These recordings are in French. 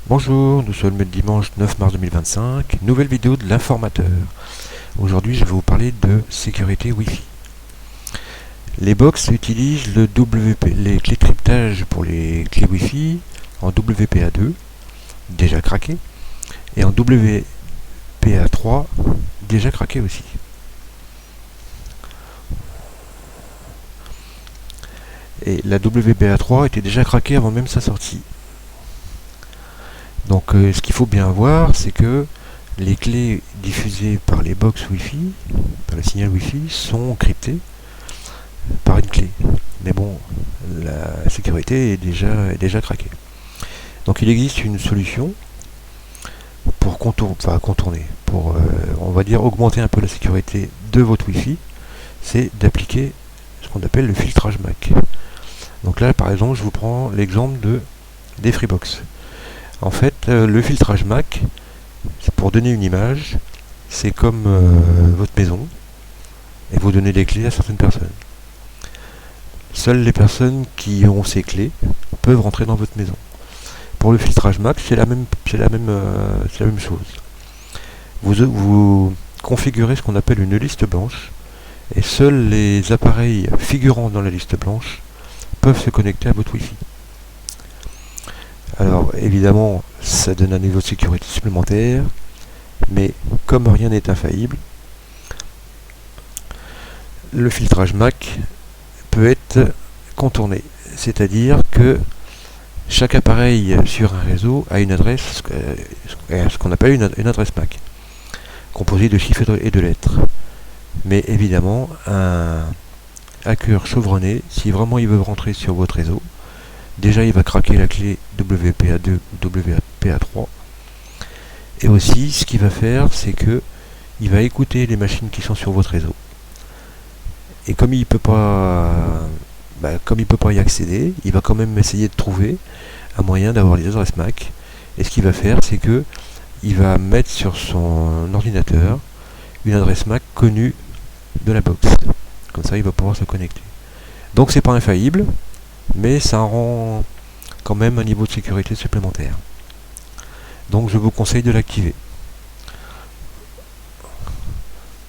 Bonjour, nous sommes le dimanche 9 mars 2025, nouvelle vidéo de l'informateur. Aujourd'hui, je vais vous parler de sécurité Wi-Fi. Les box utilisent les clés de cryptage pour les clés Wi-Fi en WPA2, déjà craqué, et en WPA3, déjà craqué aussi. Et la WPA3 était déjà craquée avant même sa sortie. Donc ce qu'il faut bien voir, c'est que les clés diffusées par les box Wi-Fi, par le signal Wi-Fi, sont cryptées par une clé. Mais bon, la sécurité est déjà craquée. Donc il existe une solution pour contourner, pour on va dire augmenter un peu la sécurité de votre Wi-Fi, c'est d'appliquer ce qu'on appelle le filtrage MAC. Donc là par exemple je vous prends l'exemple des Freebox. En fait le filtrage MAC, pour donner une image, c'est comme votre maison et vous donnez des clés à certaines personnes. Seules les personnes qui ont ces clés peuvent rentrer dans votre maison. Pour le filtrage MAC, c'est la même chose. Vous configurez ce qu'on appelle une liste blanche et seuls les appareils figurant dans la liste blanche peuvent se connecter à votre Wi-Fi. Alors évidemment, ça donne un niveau de sécurité supplémentaire, mais comme rien n'est infaillible, le filtrage MAC peut être contourné. C'est-à-dire que chaque appareil sur un réseau a une adresse, ce qu'on appelle une adresse MAC, composée de chiffres et de lettres. Mais évidemment, un hacker chevronné, si vraiment il veut rentrer sur votre réseau, déjà il va craquer la clé WPA2 ou WPA3. Et aussi, ce qu'il va faire, c'est que il va écouter les machines qui sont sur votre réseau. Et comme il peut pas y accéder, il va quand même essayer de trouver un moyen d'avoir les adresses MAC. Et ce qu'il va faire, c'est que il va mettre sur son ordinateur une adresse MAC connue de la box. Comme ça, il va pouvoir se connecter. Donc c'est pas infaillible, mais ça rend quand même un niveau de sécurité supplémentaire. Donc je vous conseille de l'activer.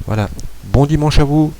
Voilà. Bon dimanche à vous!